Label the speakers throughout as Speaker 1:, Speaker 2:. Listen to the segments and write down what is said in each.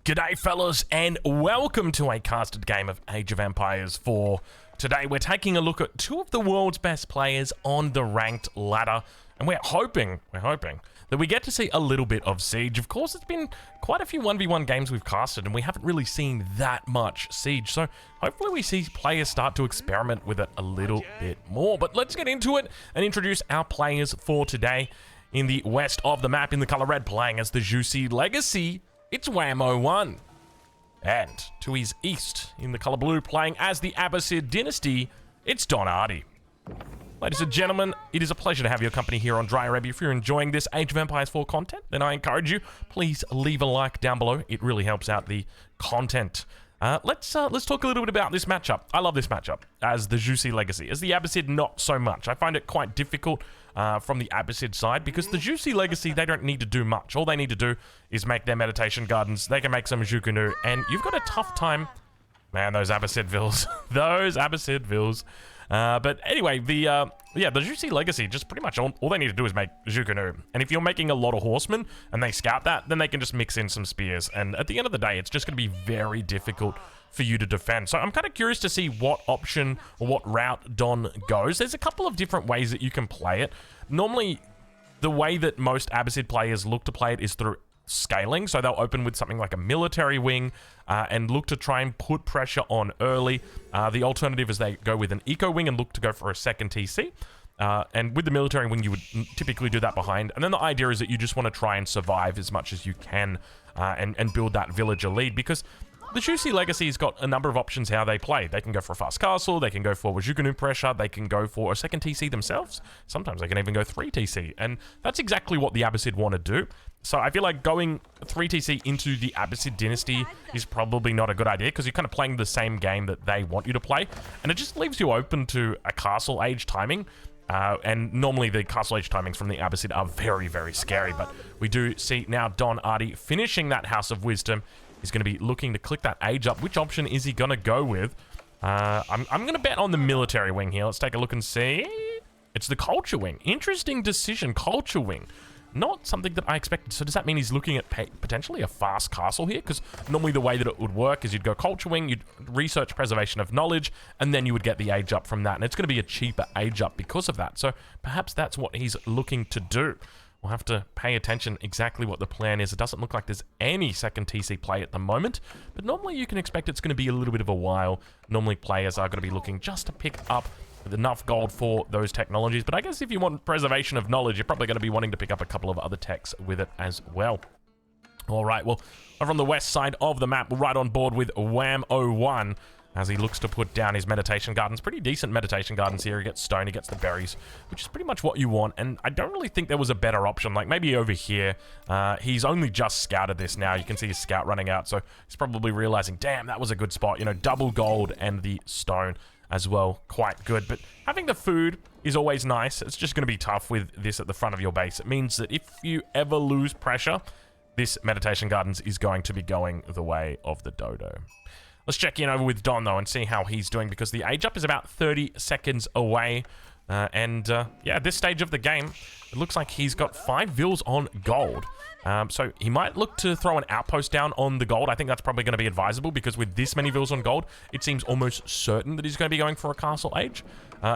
Speaker 1: G'day fellas, and welcome to a casted game of Age of Empires 4. Today we're taking a look at two of the world's best players on the ranked ladder, and we're hoping that we get to see a little bit of Siege. Of course, it's been quite a few 1v1 games we've casted, and we haven't really seen that much Siege, so hopefully we see players start to experiment with it a little bit more. But let's get into it and introduce our players for today. In the west of the map, in the color red, playing as the Zhuge Legacy, it's Wham-O-1. And to his east, in the color blue, playing as the Abbasid dynasty, it's Don Arty. Ladies and gentlemen, it is a pleasure to have your company here on Dry Arabia. If you're enjoying this Age of Empires 4 content, then I encourage you, please leave a like down below. It really helps out the content. Let's talk a little bit about this matchup. I love this matchup as the Zhuge Legacy. As the Abbasid, not so much. I find it quite difficult from the Abbasid side because the Zhuge Legacy, they don't need to do much. All they need to do is make their meditation gardens. They can make some Zhuge, and you've got a tough time. Man, those Abbasid vills. Those Abbasid vills. But anyway, the Zhuge Legacy, just pretty much all they need to do is make Zhuge. And if you're making a lot of horsemen and they scout that, then they can just mix in some spears. And at the end of the day, it's just going to be very difficult for you to defend. So I'm kind of curious to see what option or what route Don goes. There's a couple of different ways that you can play it. Normally, the way that most Abbasid players look to play it is through scaling. So they'll open with something like a military wing and look to try and put pressure on early. The alternative is they go with an eco wing and look to go for a second TC. And with the military wing, you would typically do that behind. And then the idea is that you just want to try and survive as much as you can and build that villager lead, because the Zhuge Legacy's got a number of options how they play. They can go for a fast castle, they can go for Zhuge pressure, they can go for a second TC themselves. Sometimes they can even go 3 TC, and that's exactly what the Abbasid want to do. So I feel like going 3 TC into the Abbasid dynasty is probably not a good idea, because you're kind of playing the same game that they want you to play, and it just leaves you open to a castle age timing. And normally the castle age timings from the Abbasid are very, very scary, but we do see now Don Arty finishing that House of Wisdom. He's going to be looking to click that age up. Which option is he going to go with? I'm going to bet on the military wing here. Let's take a look and see. It's the culture wing. Interesting decision, culture wing. Not something that I expected. So does that mean he's looking at potentially a fast castle here? Because normally the way that it would work is you'd go culture wing, you'd research preservation of knowledge, and then you would get the age up from that. And it's going to be a cheaper age up because of that. So perhaps that's what he's looking to do. We'll have to pay attention exactly what the plan is. It doesn't look like there's any second TC play at the moment, but normally you can expect it's going to be a little bit of a while. Normally players are going to be looking just to pick up enough gold for those technologies, but I guess if you want preservation of knowledge, you're probably going to be wanting to pick up a couple of other techs with it as well. All right, well, over on the west side of the map, we're right on board with Wham-O-1 as he looks to put down his meditation gardens. Pretty decent meditation gardens here. He gets stone, he gets the berries, which is pretty much what you want, and I don't really think there was a better option. Like maybe over here, he's only just scouted this now. You can see his scout running out, so he's probably realizing, damn, that was a good spot. You know, double gold and the stone as well, quite good. But having the food is always nice. It's just going to be tough with this at the front of your base. It means that if you ever lose pressure, this meditation gardens is going to be going the way of the dodo. Let's check in over with Don, though, and see how he's doing, because the age up is about 30 seconds away. Yeah, at this stage of the game, it looks like he's got 5 vills on gold. So he might look to throw an outpost down on the gold. I think that's probably going to be advisable, because with this many vills on gold, it seems almost certain that he's going to be going for a castle age.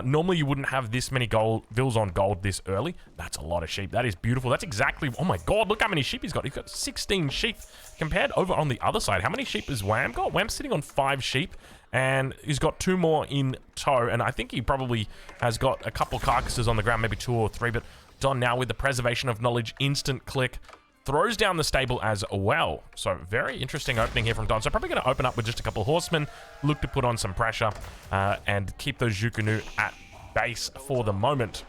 Speaker 1: Normally, you wouldn't have this many vills on gold this early. That's a lot of sheep. That is beautiful. That's exactly... Oh my god, look how many sheep he's got. He's got 16 sheep. Compared over on the other side, how many sheep has Wham got? Wham's sitting on 5 sheep, and he's got 2 more in tow, and I think he probably has got a couple carcasses on the ground, maybe 2 or 3, but Don now with the preservation of knowledge, instant click, throws down the stable as well. So very interesting opening here from Don. So probably going to open up with just a couple of horsemen, look to put on some pressure, and keep those Zhuge at base for the moment.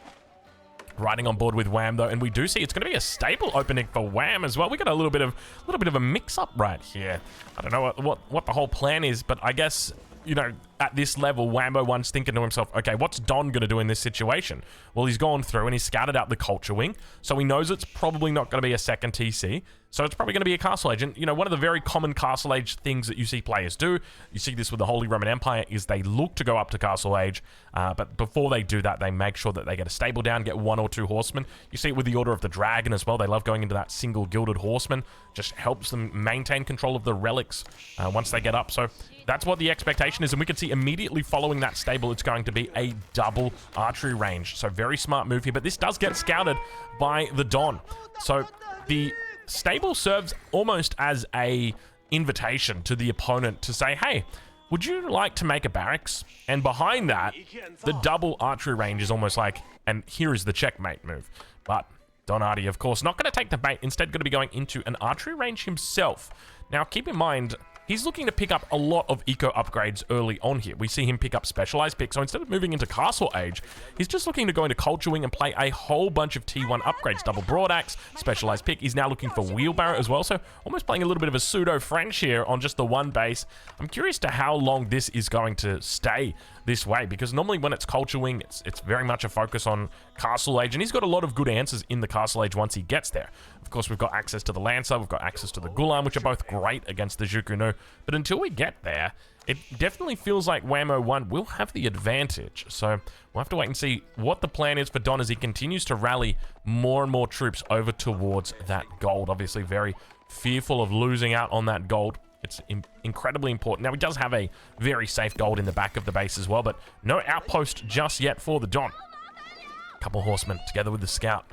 Speaker 1: Riding on board with Wham, though, and we do see it's going to be a stable opening for Wham as well. We got a little bit of a mix-up right here. I don't know what the whole plan is, but I guess, you know, at this level, Wambo1's thinking to himself, okay, what's Don going to do in this situation? Well, he's gone through and he's scouted out the culture wing, so he knows it's probably not going to be a second TC, so it's probably going to be a Castle Age. And, you know, one of the very common Castle Age things that you see players do, you see this with the Holy Roman Empire, is they look to go up to Castle Age, but before they do that, they make sure that they get a stable down, get 1 or 2 horsemen. You see it with the Order of the Dragon as well. They love going into that single gilded horseman. Just helps them maintain control of the relics once they get up. So that's what the expectation is, and we can see immediately following that stable, it's going to be a double archery range. So very smart move here, but this does get scouted by the Don. So the stable serves almost as a invitation to the opponent to say, hey, would you like to make a barracks? And behind that, the double archery range is almost like, and here is the checkmate move. But Donati, of course, not going to take the bait, instead going to be going into an archery range himself. Now, keep in mind, he's looking to pick up a lot of eco upgrades early on here. We see him pick up specialized picks, so instead of moving into Castle Age, he's just looking to go into Culture Wing and play a whole bunch of T1 upgrades. Double Broadaxe, specialized pick. He's now looking for Wheelbarrow as well, so almost playing a little bit of a pseudo-French here on just the one base. I'm curious to how long this is going to stay this way, because normally when it's Culture Wing, it's very much a focus on Castle Age, and he's got a lot of good answers in the Castle Age once he gets there. Of course, we've got access to the Lancer, we've got access to the Gulam, which are both great against the Zhuge, but until we get there, it definitely feels like Wammo1 will have the advantage. So we'll have to wait and see what the plan is for Don as he continues to rally more and more troops over towards that gold. Obviously very fearful of losing out on that gold. It's incredibly important. Now, he does have a very safe gold in the back of the base as well, but no outpost just yet for the Don. Couple horsemen together with the scout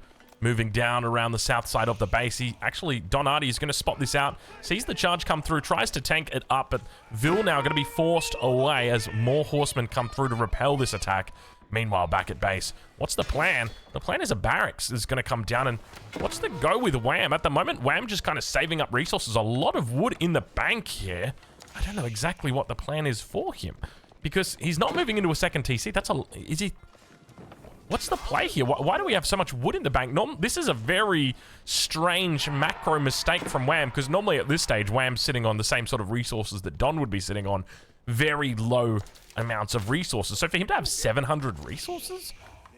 Speaker 1: moving down around the south side of the base. He actually, Donati is going to spot this out, sees the charge come through, tries to tank it up, but Vil now going to be forced away as more horsemen come through to repel this attack. Meanwhile, back at base, what's the plan? The plan is a barracks is going to come down, and what's the go with Wham? At the moment, Wham just kind of saving up resources. A lot of wood in the bank here. I don't know exactly what the plan is for him, because he's not moving into a second TC. That's a... Is he... What's the play here? Why do we have so much wood in the bank? This is a very strange macro mistake from Wham, because normally at this stage, Wham's sitting on the same sort of resources that Don would be sitting on. Very low amounts of resources. So for him to have 700 resources,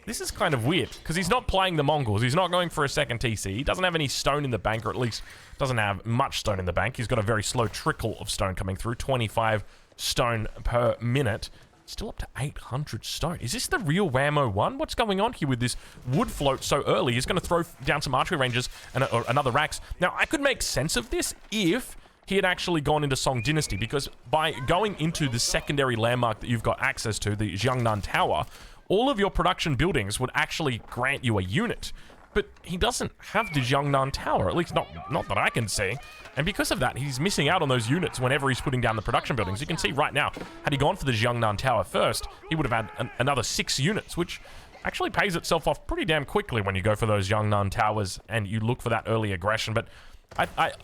Speaker 1: this is kind of weird, because he's not playing the Mongols. He's not going for a second TC. He doesn't have any stone in the bank, or at least doesn't have much stone in the bank. He's got a very slow trickle of stone coming through, 25 stone per minute. Still up to 800 stone. Is this the real Wammo1? What's going on here with this wood float so early? He's going to throw down some archery ranges and or another racks. Now, I could make sense of this if he had actually gone into Song Dynasty, because by going into the secondary landmark that you've got access to, the Jiangnan Tower, all of your production buildings would actually grant you a unit. But he doesn't have the Jiangnan Tower, at least not that I can see. And because of that, he's missing out on those units whenever he's putting down the production buildings. You can see right now, had he gone for the Jiangnan Tower first, he would have had another 6 units, which actually pays itself off pretty damn quickly when you go for those Jiangnan Towers and you look for that early aggression. But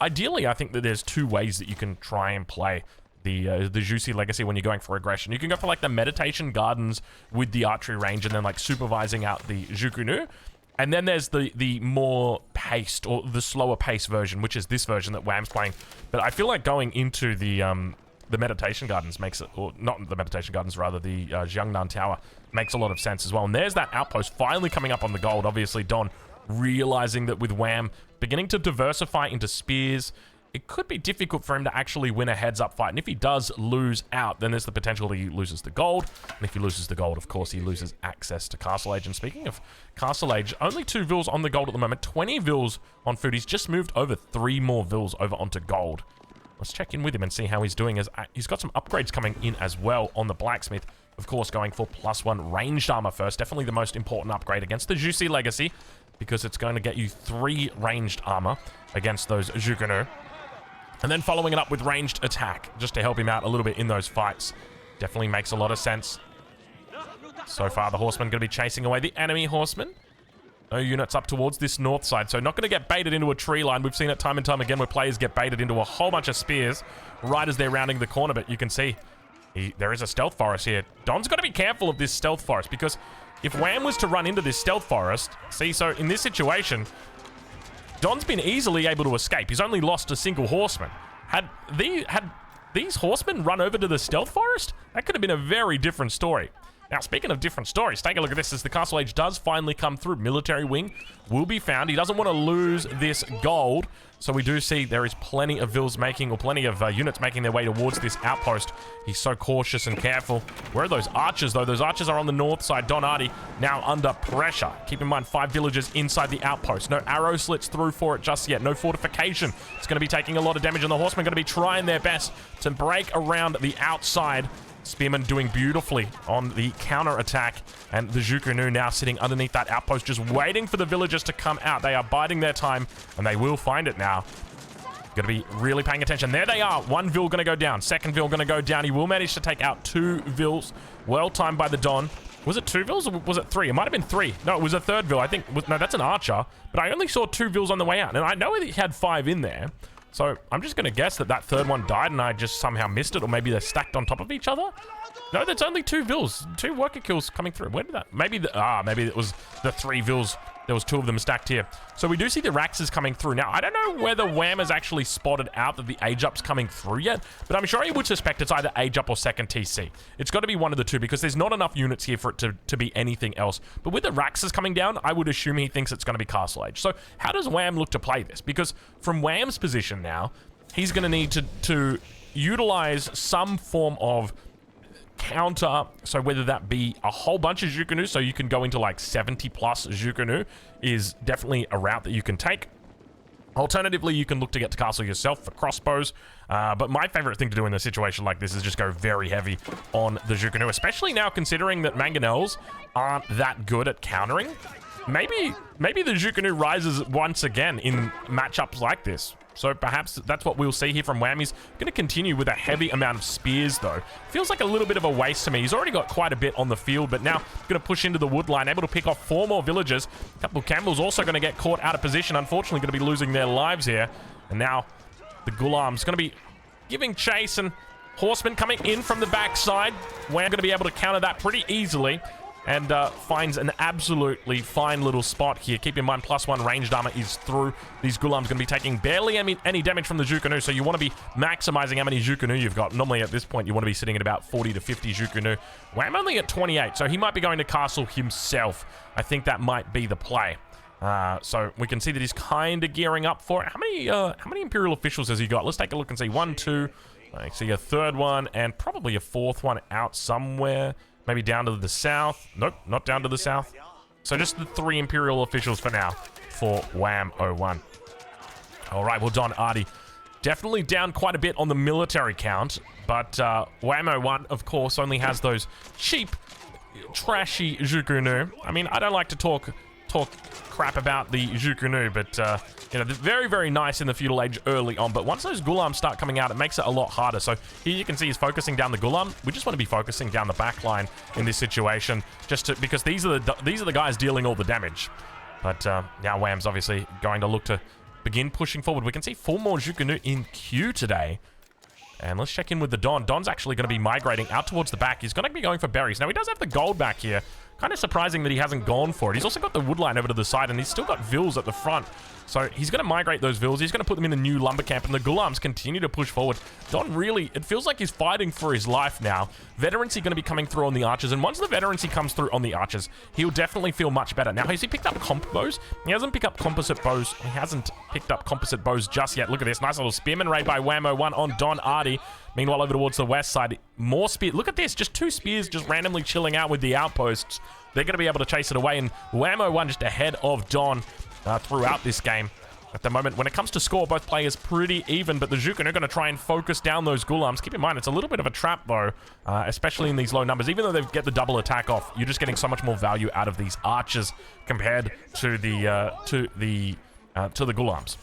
Speaker 1: ideally, I think that there's 2 ways that you can try and play the Zhuge Legacy when you're going for aggression. You can go for like the Meditation Gardens with the archery range and then like supervising out the Zhuge. And then there's the more paced, or the slower pace version, which is this version that Wham's playing. But I feel like going into the Meditation Gardens makes it, or not the Meditation Gardens, rather the Jiangnan Tower makes a lot of sense as well. And there's that outpost finally coming up on the gold. Obviously, Don realizing that with Wham beginning to diversify into spears, it could be difficult for him to actually win a heads-up fight. And if he does lose out, then there's the potential that he loses the gold. And if he loses the gold, of course, he loses access to Castle Age. And speaking of Castle Age, only 2 Vils on the gold at the moment. 20 Vils on food. He's just moved over 3 more Vils over onto gold. Let's check in with him and see how he's doing. As he's got some upgrades coming in as well on the blacksmith. Of course, going for +1 ranged armor first. Definitely the most important upgrade against the Zhuge Legacy, because it's going to get you 3 ranged armor against those Zhuge. And then following it up with ranged attack, just to help him out a little bit in those fights. Definitely makes a lot of sense. So far, the horseman going to be chasing away the enemy horseman. No units up towards this north side, so not going to get baited into a tree line. We've seen it time and time again where players get baited into a whole bunch of spears right as they're rounding the corner, but you can see there is a stealth forest here. Don's got to be careful of this stealth forest, because if Wham was to run into this stealth forest, see, so in this situation, Don's been easily able to escape. He's only lost a single horseman. Had these horsemen run over to the stealth forest? That could have been a very different story. Now, speaking of different stories, take a look at this as the Castle Age does finally come through. Military wing will be found. He doesn't want to lose this gold. So we do see there is plenty of vills making, or plenty of units making their way towards this outpost. He's so cautious and careful. Where are those archers, though? Those archers are on the north side. Don Artie now under pressure. Keep in mind, 5 villagers inside the outpost. No arrow slits through for it just yet. No fortification. It's going to be taking a lot of damage, and the horsemen are going to be trying their best to break around the outside. Spearmen doing beautifully on the counter attack, and the Zhuge now sitting underneath that outpost, just waiting for the villagers to come out. They are biding their time, and they will find it now. Got to be really paying attention. There they are. 1 vill going to go down. 2nd vill going to go down. He will manage to take out 2 vills. Well timed by the Don. Was it 2 vills or was it 3? It might have been 3. No, it was a 3rd vill. I think. No, that's an archer. But I only saw 2 vills on the way out, and I know he had 5 in there. So I'm just going to guess that that 3rd one died and I just somehow missed it, or maybe they're stacked on top of each other. No, that's only 2 vills. 2 worker kills coming through. Where did that? Maybe maybe it was the 3 vills. There was 2 of them stacked here. So we do see the Raxes coming through. Now, I don't know whether Wham has actually spotted out that the Age Up's coming through yet, but I'm sure he would suspect it's either Age Up or 2nd TC. It's got to be one of the 2 because there's not enough units here for it to be anything else. But with the Raxes coming down, I would assume he thinks it's going to be Castle Age. So how does Wham look to play this? Because from Wham's position now, he's going to need to utilize some form of counter, so whether that be a whole bunch of Zhuge, so you can go into like 70 plus Zhuge, is definitely a route that you can take. Alternatively, you can look to get to castle yourself for crossbows, but my favorite thing to do in a situation like this is just go very heavy on the Zhuge, especially now considering that Mangonels aren't that good at countering. Maybe the Zhuge rises once again in matchups like this. So perhaps that's what we'll see here from Wham. He's going to continue with a heavy amount of spears, though. Feels like a little bit of a waste to me. He's already got quite a bit on the field, but now going to push into the wood line, able to pick off 4 more villagers. A couple of Campbells also going to get caught out of position. Unfortunately, going to be losing their lives here. And now the Ghulam's going to be giving chase, and horsemen coming in from the backside. Wham going to be able to counter that pretty easily. And finds an absolutely fine little spot here. Keep in mind, +1 ranged armor is through. These Ghulam's going to be taking barely any damage from the Zhuge, so you want to be maximizing how many Zhuge you've got. Normally at this point, you want to be sitting at about 40 to 50 Zhuge. Wham only at 28, so he might be going to castle himself. I think that might be the play. So we can see that he's kind of gearing up for it. How many Imperial officials has he got? Let's take a look and see. 1, 2. I see a 3rd one and probably a 4th one out somewhere. Maybe down to the south. Nope, not down to the south. So just the 3 Imperial officials for now for Wham 01. All right, well, Don Artie definitely down quite a bit on the military count, but Wham 01, of course, only has those cheap, trashy Zhuge. I mean, I don't like to talk crap about the Zhuge, but you know, they're very, very nice in the Feudal Age early on, but once those Ghulams start coming out, it makes it a lot harder. So here you can see he's focusing down the Ghulam. We just want to be focusing down the back line in this situation, because these are the guys dealing all the damage. But now Wham's obviously going to look to begin pushing forward. We can see 4 more Zhuge in queue today. And let's check in with the Don. Don's actually going to be migrating out towards the back. He's going to be going for berries. Now, he does have the gold back here. Kind of surprising that he hasn't gone for it. He's also got the wood line over to the side, and he's still got vills at the front. So he's going to migrate those vills. He's going to put them in a new lumber camp, and the Ghulams continue to push forward. Don really, it feels like he's fighting for his life now. Veterancy going to be coming through on the archers, and once the veterancy comes through on the archers, he'll definitely feel much better. Now, has he picked up comp bows? He hasn't picked up composite bows. He hasn't picked up composite bows just yet. Look at this. Nice little spearman raid by Wham 01 on Don Artie. Meanwhile, over towards the west side, more spear. Look at this. Just 2 spears just randomly chilling out with the outposts. They're going to be able to chase it away, and Wham 01 just ahead of Don throughout this game. At the moment, when it comes to score, both players pretty even, but the Zhuge are going to try and focus down those Ghulams. Keep in mind, it's a little bit of a trap, though, especially in these low numbers. Even though they get the double attack off, you're just getting so much more value out of these archers compared to the Ghulams.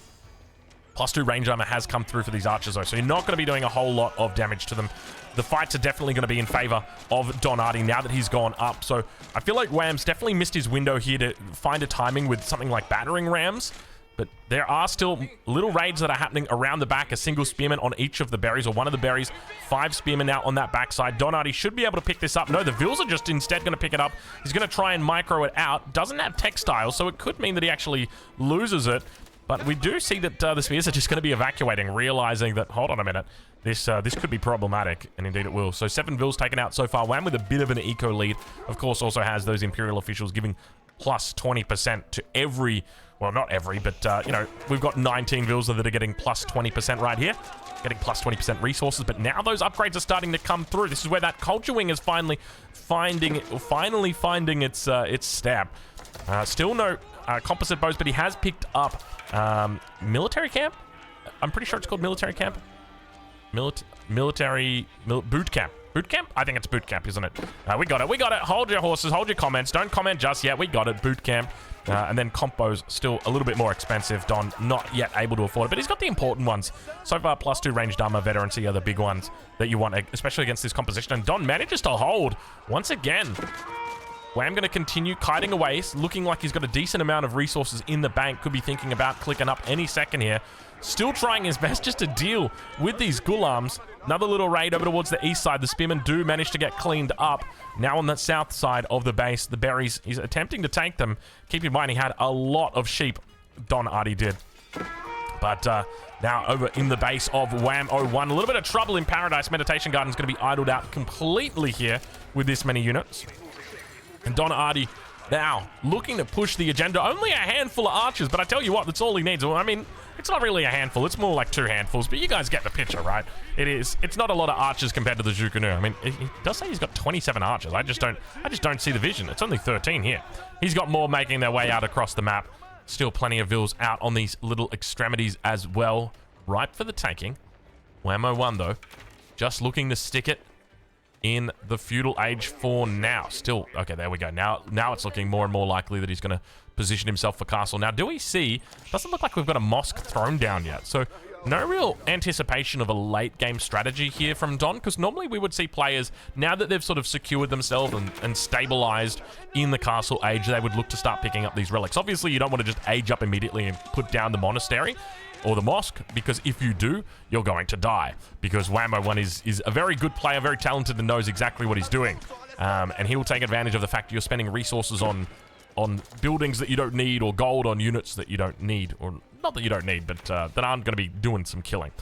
Speaker 1: +2 range armor has come through for these archers, though, so you're not going to be doing a whole lot of damage to them. The fights are definitely going to be in favor of Don Artie now that he's gone up. So I feel like Wham's definitely missed his window here to find a timing with something like battering rams. But there are still little raids that are happening around the back. A single spearman on each of the berries, or one of the berries. 5 spearmen now on that backside. Don Artie should be able to pick this up. No, the vills are just instead going to pick it up. He's going to try and micro it out. Doesn't have textiles, so it could mean that he actually loses it. But we do see that the spears are just going to be evacuating, realizing that, hold on a minute, this could be problematic, and indeed it will. So 7 vills taken out so far. Wham with a bit of an eco lead. Of course, also has those Imperial officials giving plus 20% to every, well, not every, but, you know, we've got 19 vills that are getting plus 20% right here. Getting plus 20% resources, but now those upgrades are starting to come through. This is where that culture wing is finally finding its step. Still no composite bows, but he has picked up military camp. I'm pretty sure it's called military camp. Boot camp. Boot camp? I think it's boot camp, isn't it? We got it. We got it. Hold your horses. Hold your comments. Don't comment just yet. We got it. Boot camp. And then compo's still a little bit more expensive. Don not yet able to afford it, but he's got the important ones. So far, plus 2 ranged armor, veterancy are the big ones that you want, especially against this composition. And Don manages to hold once again. Wham going to continue kiting away, looking like he's got a decent amount of resources in the bank. Could be thinking about clicking up any second here. Still trying his best just to deal with these Ghulams. Another little raid over towards the east side. The spearmen do manage to get cleaned up. Now on the south side of the base, the berries, he's attempting to take them. Keep in mind, he had a lot of sheep. Don Artie did. But now over in the base of Wham 01, a little bit of trouble in Paradise. Meditation Garden's going to be idled out completely here with this many units. And Don Artie now looking to push the agenda. Only a handful of archers, but I tell you what, that's all he needs. Well, I mean, it's not really a handful. It's more like 2 handfuls, but you guys get the picture, right? It's not a lot of archers compared to the Zhuge. I mean, he does say he's got 27 archers. I just don't see the vision. It's only 13 here. He's got more making their way out across the map. Still plenty of vills out on these little extremities as well. Ripe for the taking. Wham 01 though, just looking to stick it in the feudal age for now. Still, okay, there we go. Now it's looking more and more likely that he's going to position himself for castle. Now, do we see, doesn't look like we've got a mosque thrown down yet. So no real anticipation of a late game strategy here from Don, because normally we would see players, now that they've sort of secured themselves and stabilized in the castle age, they would look to start picking up these relics. Obviously, you don't want to just age up immediately and put down the monastery or the mosque, because if you do, you're going to die. Because Wham01 is a very good player, very talented, and knows exactly what he's doing. And he will take advantage of the fact that you're spending resources on buildings that you don't need, or gold on units that you don't need, or not that you don't need, but that aren't going to be doing some killing.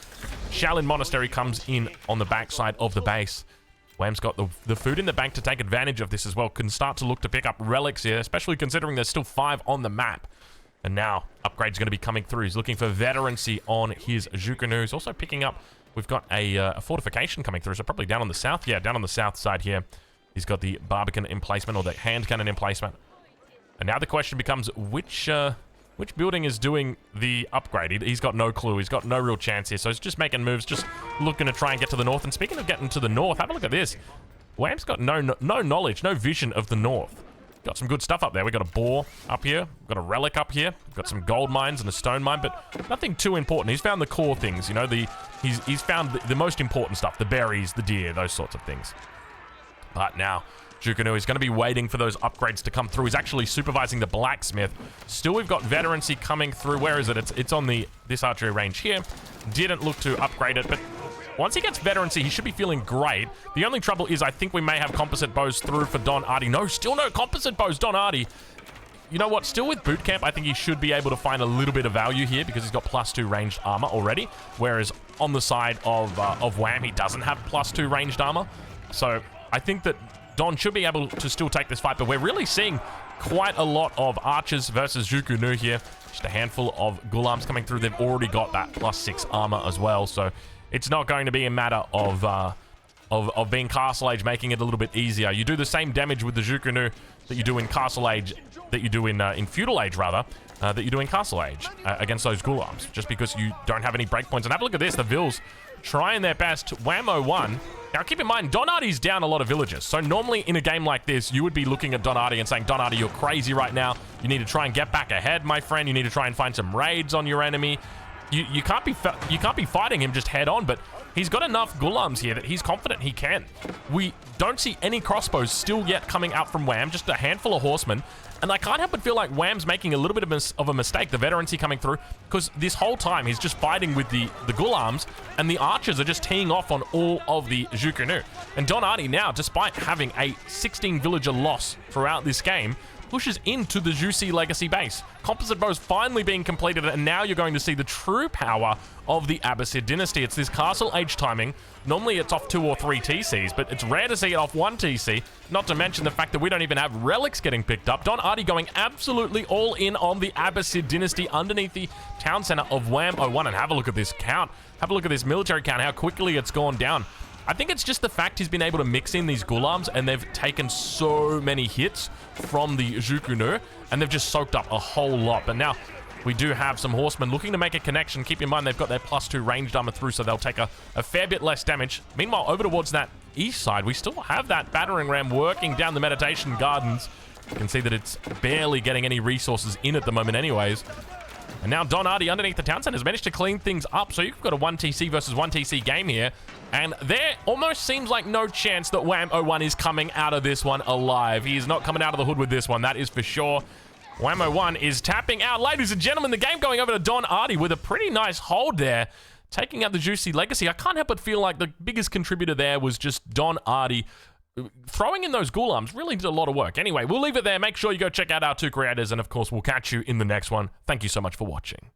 Speaker 1: Shaolin Monastery comes in on the backside of the base. Wham's got the food in the bank to take advantage of this as well. Can start to look to pick up relics here, especially considering there's still 5 on the map. And now, upgrade's going to be coming through. He's looking for veterancy on his Zhuge. He's also picking up, we've got a fortification coming through, so probably down on the south. Yeah, down on the south side here. He's got the barbican emplacement, or the hand cannon emplacement. And now the question becomes, which building is doing the upgrade? He's got no clue. He's got no real chance here. So he's just making moves, just looking to try and get to the north. And speaking of getting to the north, have a look at this. Wham's got no knowledge, no vision of the north. Got some good stuff up there. We got a boar up here. Got a relic up here. Got some gold mines and a stone mine, but nothing too important. He's found the core things, you know. He's found the most important stuff: the berries, the deer, those sorts of things. But now, Zhuge is going to be waiting for those upgrades to come through. He's actually supervising the blacksmith. Still, we've got veterancy coming through. Where is it? It's on this archery range here. Didn't look to upgrade it, but once he gets veterancy, he should be feeling great. The only trouble is I think we may have composite bows through for Don Artie. No, still no composite bows, Don Artie. You know what? Still with boot camp, I think he should be able to find a little bit of value here because he's got +2 ranged armor already. Whereas on the side of Wham, he doesn't have +2 ranged armor. So I think that Don should be able to still take this fight, but we're really seeing quite a lot of archers versus Zhuge here. Just a handful of Ghulams coming through. They've already got that +6 armor as well, so it's not going to be a matter of being Castle Age, making it a little bit easier. You do the same damage with the Zhuge that you do in Castle Age, that you do in Feudal Age, rather, that you do in Castle Age against those Ghulams, just because you don't have any breakpoints. And have a look at this, the Vills trying their best. Wham 01. Now, keep in mind, Don Artie's down a lot of villagers. So normally in a game like this, you would be looking at Don Artie and saying, Don Artie, you're crazy right now. You need to try and get back ahead, my friend. You need to try and find some raids on your enemy. You can't be fighting him just head on, but he's got enough Ghulams here that he's confident he can. We don't see any crossbows still yet coming out from Wham, just a handful of horsemen. And I can't help but feel like Wham's making a little bit of a mistake, the veterancy coming through, because this whole time he's just fighting with the Ghulams, and the archers are just teeing off on all of the Zhuge. And Don Artie now, despite having a 16 villager loss throughout this game, pushes into the Zhuge Legacy base. Composite bows finally being completed, and now you're going to see the true power of the Abbasid dynasty. It's this castle age timing. Normally it's off 2 or 3 TCs, but it's rare to see it off 1 TC, not to mention the fact that we don't even have relics getting picked up. Don Artie going absolutely all in on the Abbasid dynasty underneath the town center of Wham 01, and have a look at this count. Have a look at this military count, how quickly it's gone down. I think it's just the fact he's been able to mix in these Gulams, and they've taken so many hits from the Zhuge, and they've just soaked up a whole lot. But now we do have some horsemen looking to make a connection. Keep in mind they've got their +2 ranged armor through, so they'll take a fair bit less damage. Meanwhile, over towards that east side, we still have that battering ram working down the Meditation Gardens. You can see that it's barely getting any resources in at the moment anyways. And now Don Artie underneath the town center has managed to clean things up, so you've got a 1 TC versus 1 TC game here. And there almost seems like no chance that Wham 01 is coming out of this one alive. He is not coming out of the hood with this one, that is for sure. Wham 01 is tapping out. Ladies and gentlemen, the game going over to Don Artie with a pretty nice hold there, taking out the Zhuge Legacy. I can't help but feel like the biggest contributor there was just Don Artie. Throwing in those Gulams really did a lot of work. Anyway, we'll leave it there. Make sure you go check out our 2 creators, and of course, we'll catch you in the next one. Thank you so much for watching.